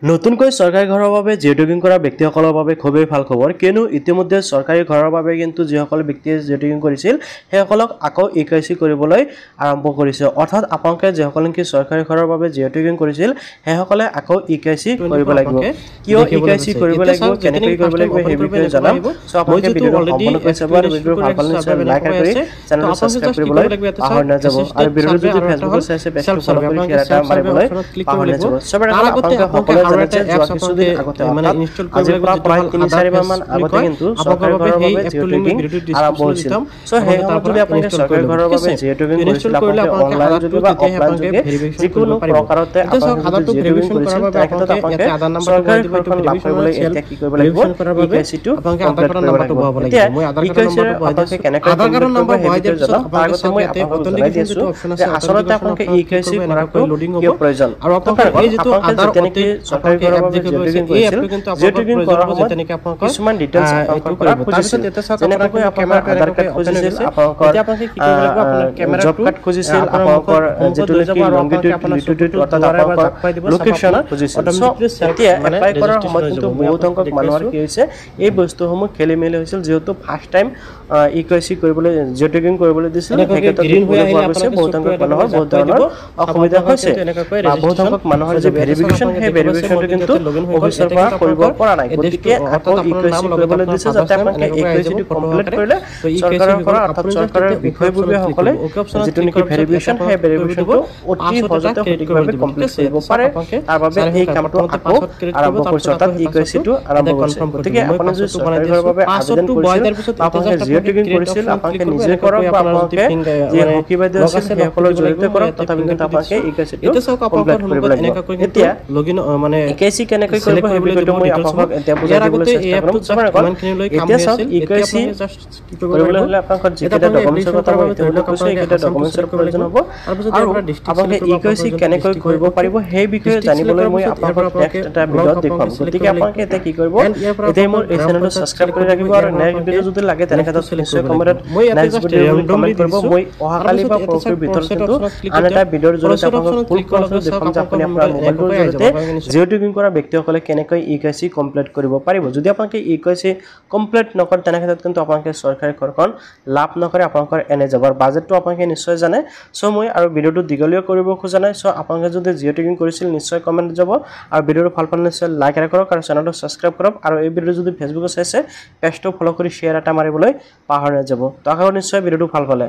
নতুনকৈ চৰকাৰী ঘৰৰ বাবে জিঅ' টেগিং কৰা ব্যক্তিসকলৰ বাবে খুবেই ভাল খবৰ কিয়নো ইতিমধ্যে চৰকাৰী ঘৰৰ বাবে কিন্তু যিসকল ব্যক্তিয়ে জিঅ' টেগিং কৰিছিল সেইসকলক আকৌ ইকেআইচি কৰিবলৈ আৰম্ভ কৰিছে অৰ্থাৎ আপোনালোকে যিসকল নেকি চৰকাৰী ঘৰৰ বাবে জিঅ' টেগিং কৰিছিল সেইসকলে আকৌ ইকেআইচি কৰিব লাগিব কিয় ইকেআইচি কৰিব লাগিব কেনেকৈ কৰিব লাগিব সেই বিষয়ে জনাম সো আপোনালোকে ভিডিঅ'টো সম্পূৰ্ণ কৰি চাব আৰু ভিডিঅ'টো ভাল পালে লাইক কৰি চেনেলটো সাবস্ক্ৰাইব কৰিবলৈ পাহৰি নাযাব আৰু ভিডিঅ'টো যদি ফেচবুকত চাইছে পেজটো ফলো কৰি শ্বেয়াৰ এটা মাৰিবলৈ পাহৰি নাযাব সবৰ আগতে আপোনালোকে মানে ইনস্টল কৰিব লাগিব প্ৰায় 3-4 মাহ মান আগতে কিন্তু চৰকাৰী ঘৰৰ বাবে জিঅ' টেগিং আৰম্ভ হৈছিল সো সেই যদি আপোনালোকে চৰকাৰী ঘৰৰ বাবে জিঅ' টেগিং কৰিছিল আপোনালোকে অনলাইন যদি বা অফলাইন যদি যিকোনো প্ৰকাৰতে আপোনালোকে জিঅ' টেগিং কৰিছিল তেখেতত আপোনালোকে চৰকাৰী ঘৰখন লাভ কৰিবলৈ এতিয়া কি কৰিব লাগিব ইকেআইচিটো আপোনালোকে আধাৰ কাৰ্ডৰ নাম্বাৰটো বহাব লাগিব মই আধাৰ কাৰ্ডৰ নাম্বাৰটো বহাই দিছো আধাৰ কাৰ্ডৰ নাম্বাৰ বহাই দিয়াৰ পিছত আপোনালোকে মই অথেন্টিকেশ্যন যিটো অপচন আছে আচলতে আপোনালোকে ইকেআইচি কৰাকৈ লোডিং হ'ব প্ৰয়োজন আৰু আপোনালোকে এই যিটো আধাৰ তেনেকৈ চৰকাৰী ঘৰৰ বাবে জিঅ' টেগিং কৰিছিল জিঅ' টেগিং কৰাৰ সময়ত তেনেকৈ আপোনালোকে কিছুমান ডিটেইলছ আপোনালোকে কৰা খুজিছিল যেনেকৈ আপোনালোকৰ আধাৰ কাৰ্ড খুজিছিল আপোনালোকৰ এতিয়া আপোনালোকে কি কৰিব লাগিব আপোনাৰ কেমেৰা জব কাৰ্ড খুজিছিল আপোনালোকৰ যেটো লংগিটিউড অৰ্থাৎ আপোনালোকৰ লোকেশ্যন খুজিছিল এতিয়া এপ্লাই কৰাৰ সময়ত কিন্তু বহুত সংখ্যক মানুহৰ কি হৈছে এই বস্তুসমূহ খেলি মেলি হৈছিল যেহেতু ফাৰ্ষ্ট টাইম ইকেআইচি কৰিবলৈ জিঅ' টেগিং কৰিবলৈ দিছিল হেকটো গ্ৰীণ হৈ আহিলে আপোনালোকে বহুত সংখ্যক মানুহৰ বহুত ধৰণৰ অসুবিধা হৈছে বহুত সংখ্যক মানুহৰ যে ভেৰিফিকেশ্যন সেই ভেৰিফিকেশ্যনটো কিন্তু অফিচৰ পৰা কৰিব পৰা নাই গতিকে আকৌ ইকেআইচি কৰিবলৈ দিছে যাতে আপোনালোকে ইকেআইচিটো কমপ্লিট কৰিলে চৰকাৰৰ পৰা অৰ্থাৎ চৰকাৰৰ বিষয়ববীয়াসকলে যেটো নেকি ভেৰিফিকেশ্যন সেই ভেৰিফিকেশ্যনটো অতি সহজতে সঠিকভাৱে কমপ্লিট কৰিব পাৰে তাৰ বাবে এই কামটো আকৌ আৰম্ভ কৰিছে অৰ্থাৎ ইকেআইচিটো আৰম্ভ কৰিছে গতিকে আপুনি যদি চৰকাৰী ঘৰৰ বাবে আবেদন কৰিছিল আপোনালোকে জিঅ' টেগিং কৰিছিল আপোনালোকে নিজে কৰক বা আপোনালোকে যি হকি বাইদেউ আছে সেইসকলৰ জৰিয়তে কৰক তথাপি কিন্তু আপোনালোকে ইকেআইচিটো কমপ্লিট কৰিব লাগিব এতিয়া লগইন মানে ইকেআইচি কেনেকৈ কৰিব সেই বিষয়টো মই আপোনালোকক এতিয়া বুজাই দিবলৈ চেষ্টা কৰিম সবৰ আগত এতিয়া চাওক ইকেআইচি কৰিবলৈ হলে আপোনালোকৰ যিকেইটা ডকুমেণ্টছৰ কথা মই তেওঁলোকক কৈছো এইকেইটা ডকুমেণ্টছৰ প্ৰয়োজন হ'ব আৰু আপোনালোকে ইকেআইচি কেনেকৈ কৰিব পাৰিব সেই বিষয়ে জানিবলৈ মই আপোনালোকক নেক্সট এটা ভিডিঅ' দেখুৱাম গতিকে আপোনালোকে এতিয়া কি কৰিব এতিয়া মোৰ এই চেনেলটো সাবস্ক্ৰাইব কৰি ৰাখিব আৰু নেক্সট ভিডিঅ' যদি লাগে তেনেকৈ নিশ্চয় কমেণ্টত নেক্সট ভিডিঅ' কমেণ্ট কৰিব মই অহাকালি বা পৰৱৰ্তী ভিতৰত কিন্তু আন এটা ভিডিঅ'ৰ জৰিয়তে আপোনালোকক ফুল ক্লাছটো দেখুৱাম যে আপুনি আপোনাৰ মোবাইলটোৰ জৰিয়তে জিঅ' টেগিং কৰা ব্যক্তিসকলে কেনেকৈ ইকেআইচি কমপ্লিট কৰিব পাৰিব যদি আপোনালোকে ইকেআইচি কমপ্লিট নকৰে তেনে ক্ষেত্ৰত কিন্তু আপোনালোকে চৰকাৰী ঘৰখন লাভ নকৰে আপোনালোকৰ এনে যাবৰ বাজেটটো আপোনালোকে নিশ্চয় জানে সো মই আৰু ভিডিঅ'টো দীঘলীয়া কৰিব খোজা নাই সো আপোনালোকে যদি জিঅ' টেগিং কৰিছিল নিশ্চয় কমেণ্ট যাব আৰু ভিডিঅ'টো ভাল পালে নিশ্চয় লাইক কৰক আৰু চেনেলটো সাবস্ক্ৰাইব কৰক আৰু এই ভিডিঅ' যদি ফেচবুকত চাইছে পেজটো ফলো কৰি শ্বেয়াৰ এটা মাৰিবলৈ পাহৰি নাযাব তো আশা কৰোঁ নিশ্চয় ভিডিঅ'টো ভাল পালে